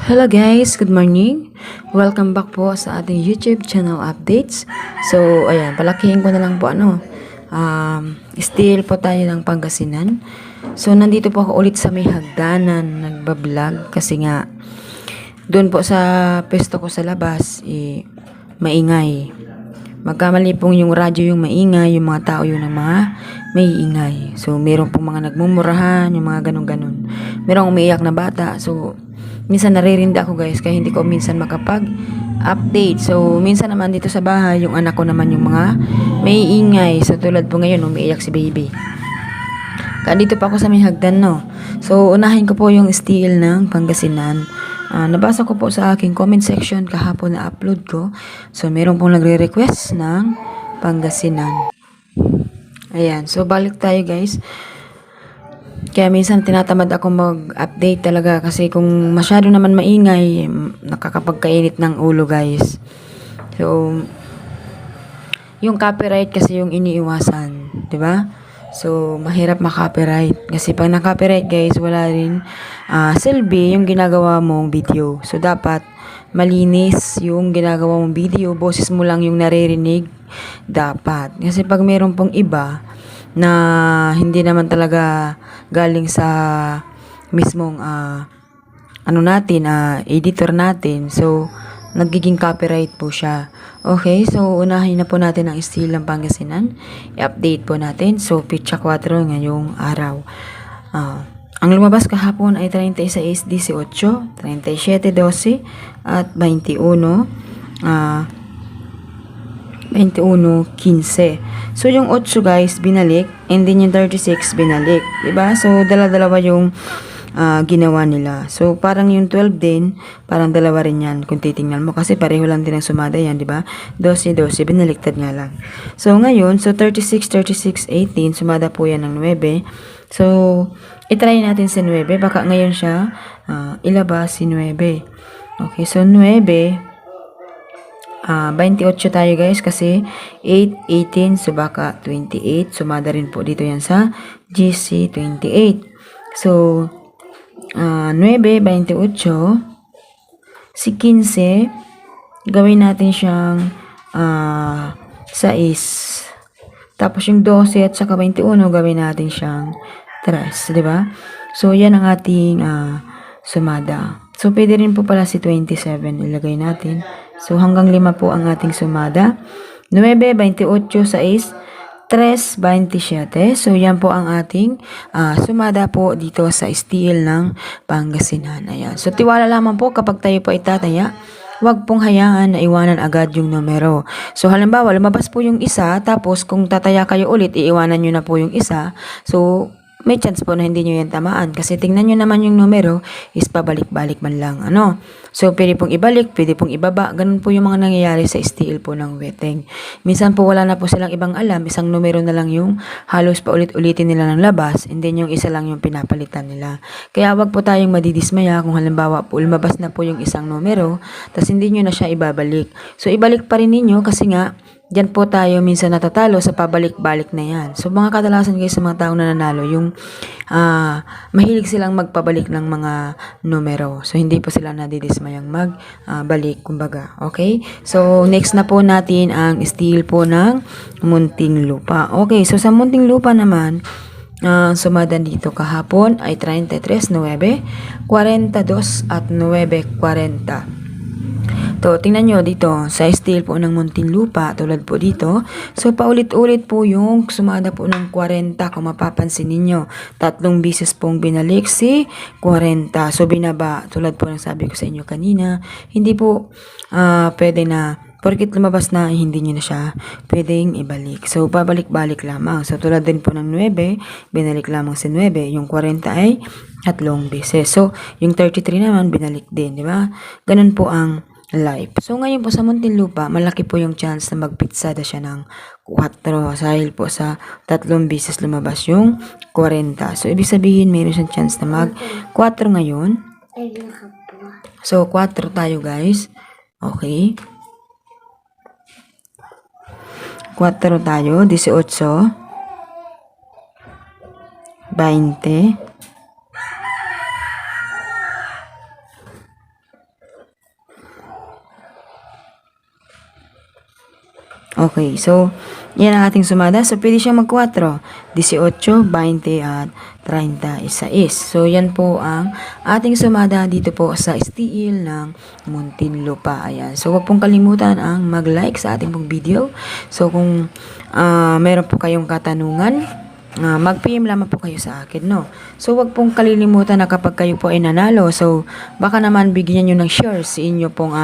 Hello guys, good morning. Welcome back po sa ating YouTube channel updates. So, ayan, palakihin ko na lang po still po tayo ng Pangasinan. So, nandito po ako ulit sa may hagdanan, nagbablog kasi nga doon po sa pesto ko sa labas, maingay. Magkamali pong yung radyo yung maingay, yung mga tao yung mga may ingay. So, meron pong mga nagmumurahan, yung mga ganun-ganun. Merong umiiyak na bata. So, minsan naririnda ako guys, kaya hindi ko minsan makapag-update. So, minsan naman dito sa bahay, yung anak ko naman yung mga may ingay. So, tulad po ngayon, umiiyak si baby. Kaya dito pa ako sa may hagdan, no. So, unahin ko po yung steel ng Pangasinan. Nabasa ko po sa aking comment section kahapon na upload ko. So, meron pong nagre-request ng Pangasinan. Ayan. So, balik tayo guys. Kaya minsan tinatamad ako mag-update talaga kasi kung masyado naman maingay, nakakapagkainit ng ulo guys. So, yung copyright kasi yung iniiwasan, 'di ba? So, mahirap ma-copyright kasi pag na-copyright guys, wala rin silbi yung ginagawa mong video. So, dapat malinis yung ginagawa mong video, boses mo lang yung naririnig dapat. Kasi pag meron pong iba na hindi naman talaga galing sa mismong editor natin, so nagiging copyright po siya. Okay, so unahin na po natin ang steel ng Pangasinan. I-update po natin. So, pitsa 4 ngayong araw. Ang lumabas kahapon ay 36-18, 37-12, at 21-15. So, yung 8 guys, binalik. And then yung 36, binalik. Diba? So, dala-dalawa yung ginawa nila. So, parang yung 12 din, parang dalawa rin yan kung titingnan mo. Kasi pareho lang din ang sumada yan, diba? 12, binaliktad nga lang. So, ngayon, 36, 18, sumada po yan ng 9. So, itry natin si 9. Baka ngayon siya ilabas si 9. Okay, so 9, 28 tayo guys kasi 8, 18, so baka 28. Sumada rin po dito yan sa GC 28. So, 9, 28. Si 15, gawin natin siyang 6. Tapos yung 12 at saka 21, gawin natin siyang 3. Diba? So, yan ang ating sumada. So, pwede rin po pala si 27 ilagay natin. So, hanggang 5 po ang ating sumada. 9, 28, 6, 3, 27. So, yan po ang ating sumada po dito sa steel ng Pangasinan. Ayan. So, tiwala lamang po kapag tayo po itataya. Huwag pong hayaan na iwanan agad yung numero. So, halimbawa, lumabas po yung isa, tapos kung tataya kayo ulit, iiwanan nyo na po yung isa. So, may chance po na hindi nyo yan tamaan. Kasi tingnan nyo naman yung numero is pabalik-balik man lang. So, pwede pong ibalik, pwede pong ibaba. Ganun po yung mga nangyayari sa steel po ng weteng. Minsan po wala na po silang ibang alam. Isang numero na lang yung halos pa ulit-ulitin nila ng labas. And then yung isa lang yung pinapalitan nila. Kaya wag po tayong madidismaya kung halimbawa po lumabas na po yung isang numero, tapos hindi nyo na siya ibabalik. So, ibalik pa rin ninyo kasi nga, diyan po tayo minsan natatalo sa pabalik-balik na yan. So, mga kadalasan guys sa mga taong nananalo, yung mahilig silang magpabalik ng mga numero. So, hindi po sila nadidismayang magbalik, kumbaga. Okay? So, next na po natin ang steel po ng Muntinlupa. Okay, so sa Muntinlupa naman, sumada dito kahapon ay 33, 9, 42 at 9, 40. To, tingnan nyo dito, sa steel po ng Muntinlupa, tulad po dito. So, paulit-ulit po yung sumada po ng 40, kung mapapansin ninyo. 3 bisis pong binalik si 40. So, binaba, tulad po ng sabi ko sa inyo kanina, hindi po pwede na, porkit lumabas na, hindi nyo na siya pwedeng ibalik. So, pabalik-balik lamang. So, tulad din po ng 9, binalik lamang si 9. Yung 40 ay 3 bisis. So, yung 33 naman, binalik din, di ba? Ganun po ang life. So, ngayon po sa Muntinlupa, malaki po yung chance na magpitsada siya ng 4 dahil po sa 3 bisis lumabas yung 40. So, ibig sabihin, mayroon siyang chance na mag 4 ngayon. So, 4 tayo guys. Okay. 4 tayo. 18. 20. Okay, so yan ang ating sumada. So pwede siyang mag-4, 18, 20 at 36. So yan po ang ating sumada dito po sa steel ng Muntinlupa. Ayan. So huwag pong kalimutan ang mag-like sa ating pong video. So kung meron po kayong katanungan, mag-PM lamang po kayo sa akin, no? So, wag pong kalilimutan na kapag kayo po ay nanalo, so, baka naman bigyan nyo ng shares sa inyo pong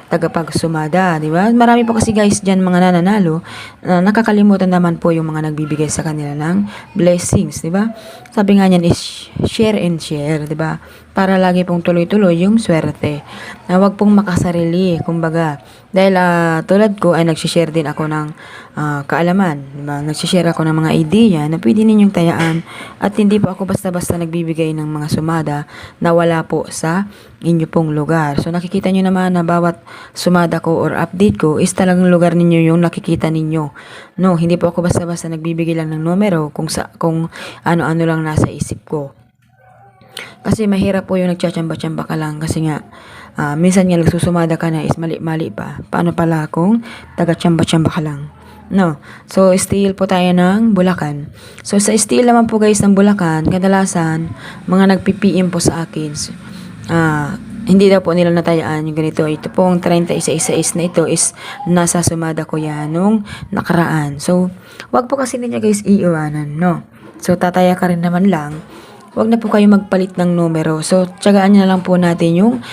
tagapagsumada, di ba? Marami po kasi guys dyan mga nananalo, nakakalimutan naman po yung mga nagbibigay sa kanila ng blessings, di ba? Sabi nga niyan is share and share, di ba? Para lagi pong tuloy-tuloy yung swerte. Na wag pong makasarili, kumbaga. Dahil tulad ko ay nagsishare din ako ng kaalaman, diba? Nagsishare ako ng mga idea na pwede ninyong tayaan at hindi po ako basta-basta nagbibigay ng mga sumada na wala po sa inyo pong lugar. So nakikita nyo naman na bawat sumada ko or update ko is talagang lugar ninyo yung nakikita ninyo. No, hindi po ako basta-basta nagbibigay lang ng numero kung ano-ano lang nasa isip ko. Kasi mahirap po yung nagtsatsyamba-tsamba ka lang kasi nga minsan nga nagsusumada ka na is mali-mali pa. Paano pala kung taga-tsamba-tsamba ka lang? No. So, steel po tayo ng Bulacan. So, sa steel naman po guys ng Bulacan, kadalasan, mga nagpi-PM po sa akin. Hindi daw po nila natayaan yung ganito. Ito pong 36 na ito is nasa sumada ko yan nung nakaraan. So, wag po kasi ninyo guys iiwanan, no? So, tataya ka rin naman lang. Wag na po kayo magpalit ng numero. So, tiyagaan na lang po natin yung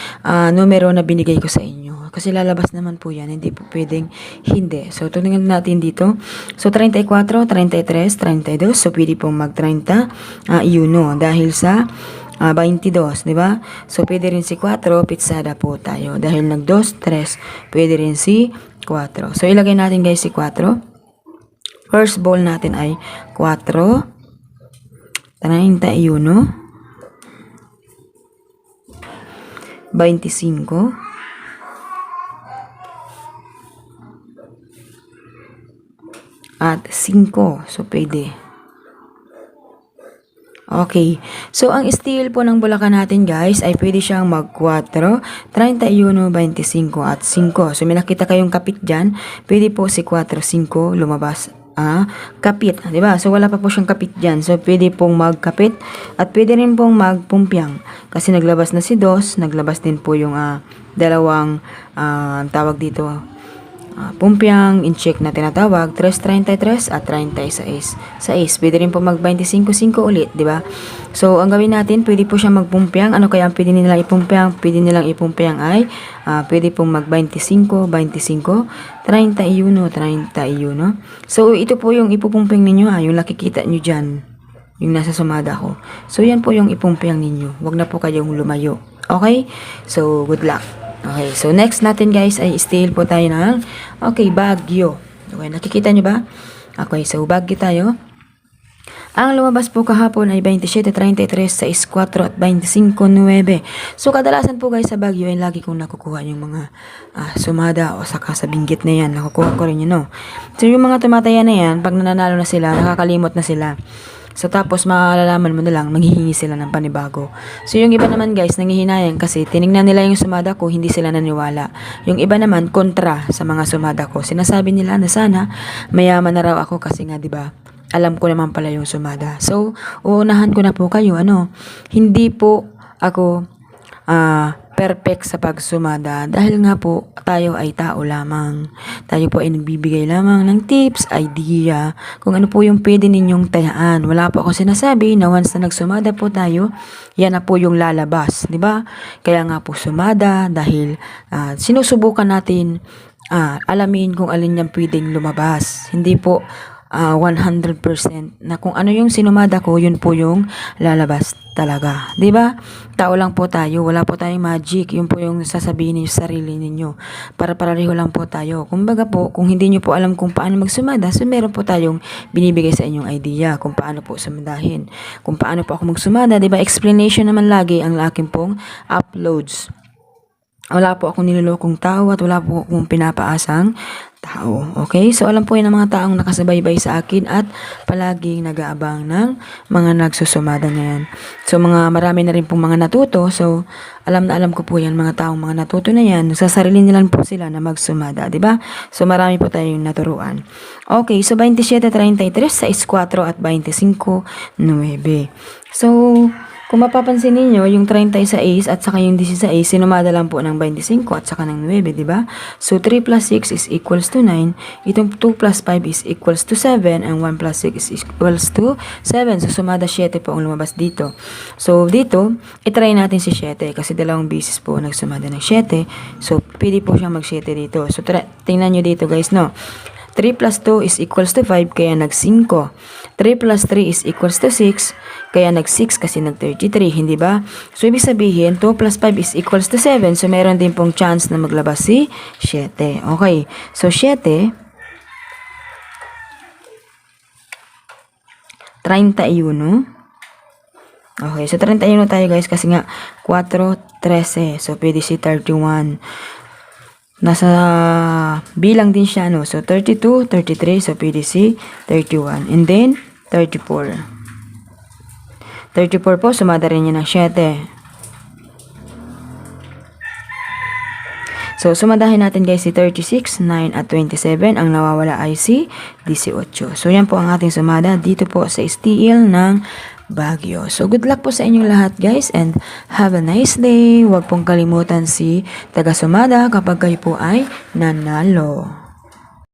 numero na binigay ko sa inyo. Kasi lalabas naman po yan. Hindi po pwedeng hindi. So, tuningin natin dito. So, 34, 33, 32. So, pwede pong mag-30 yuno. Dahil sa 22, di ba? So, pwede rin si 4. Pitsada po tayo. Dahil nag-2, 3. Pwede rin si 4. So, ilagay natin guys si 4. First ball natin ay 4. 31, 25, at 5. So, pwede. Okay. So, ang steel po ng Bulacan natin guys ay pwede siyang mag-4, 31, 25 at 5. So, may nakita kayong kapit dyan. Pwede po si 4, 5 lumabas. Kapit, di ba? So, wala pa po siyang kapit dyan. So, pwede pong magkapit at pwede rin pong magpumpyang. Kasi naglabas na si 2, naglabas din po yung dalawang tawag dito. Pumpyang in-check na tinatawag, 3.33 at 36. Pwede rin po mag-25-5 ulit, di ba? So, ang gawin natin, pwede po siya magpumpyang. Ano kaya ang pwede nilang ipumpyang? Pwede nilang ipumpyang ay, pwede pong mag-25, 25, 31, 31. So, ito po yung ipupumpyang ninyo, yung nakikita nyo dyan, yung nasa sumada ko. So, yan po yung ipumpyang ninyo. Huwag na po kayong lumayo. Okay? So, good luck. Okay, so next natin guys ay steel po tayo ng, Baguio. Okay, nakikita nyo ba? Okay, so Baguio tayo. Ang lumabas po kahapon ay 27, 33, 64 at 25, 9. So kadalasan po guys sa Baguio ay lagi kong nakukuha yung mga sumada o saka sa binggit na yan. Nakukuha ko rin yun, no? So yung mga tumataya na yan, pag nananalo na sila, nakakalimot na sila. So, tapos malalaman mo na lang, maghihingi sila ng panibago. So, yung iba naman guys, nangihinayang kasi tinignan nila yung sumada ko, hindi sila naniwala. Yung iba naman, kontra sa mga sumada ko. Sinasabi nila na sana, mayaman na raw ako kasi nga, di ba, alam ko naman pala yung sumada. So, uunahan ko na po kayo, hindi po ako, perfect sa pagsumada dahil nga po tayo ay tao lamang. Tayo po ay nagbibigay lamang ng tips, idea, kung ano po yung pwede ninyong tayaan. Wala po ako sinasabi na once na nagsumada po tayo, yan na po yung lalabas, di ba? Kaya nga po sumada dahil sinusubukan natin alamin kung alin yung pwedeng lumabas. Hindi po 100% na kung ano yung sinumada ko, yun po yung lalabas talaga. 'Di ba? Tao lang po tayo, wala po tayong magic. Yun po yung sasabihin niyo sa sarili ninyo. Para pareho lang po tayo. Kumbaga po, kung hindi niyo po alam kung paano magsumada, so meron po tayong binibigay sa inyong idea kung paano po sumadahin. Kung paano po ako magsumada, 'di ba? Explanation naman lagi ang aking pong uploads. Wala po akong nilolokong tao at wala po akong pinapaasang tao. Okay? So, alam po yan ng mga taong nakasubaybay sa akin at palaging nag-aabang ng mga nagsusumada na yan. So, marami na rin pong mga natuto. So, alam na alam ko po yan, mga taong mga natuto na yan. Sa sarili nila po sila na magsumada, di ba? So, marami po tayong naturuan. Okay, so 27:33, 6:4 at 25:9. So, kung mapapansin ninyo, yung 36 at saka yung 16, sinumada lang po ng 25 at saka ng 9, di ba? So, 3 plus 6 is equals to 9. Itong 2 plus 5 is equals to 7. And 1 plus 6 is equals to 7. So, sumada 7 po ang lumabas dito. So, dito, itry natin si 7 kasi dalawang bisis po nagsumada ng 7. So, pwede po siyang mag-7 dito. So, tingnan nyo dito guys, no? 3 plus 2 is equals to 5, kaya nag-5. 3 plus 3 is equals to 6, kaya nag-6 kasi nag-33, hindi ba? So, ibig sabihin, 2 plus 5 is equals to 7. So, meron din pong chance na maglabas si 7. Okay. So, 7, 31. Okay. So, 31 tayo guys kasi nga 4, 13. So, pwede si 31. Nasa bilang din siya, no? So, 32, 33, so pwede si 31. And then, 34. 34 po, sumada rin niya ng 7. So, sumadahin natin guys si 36, 9, at 27. Ang nawawala ay si 18. So, yan po ang ating sumada dito po sa STL ng Baguio. So, good luck po sa inyong lahat guys and have a nice day. Huwag pong kalimutan si taga-sumada kapag kayo po ay nanalo.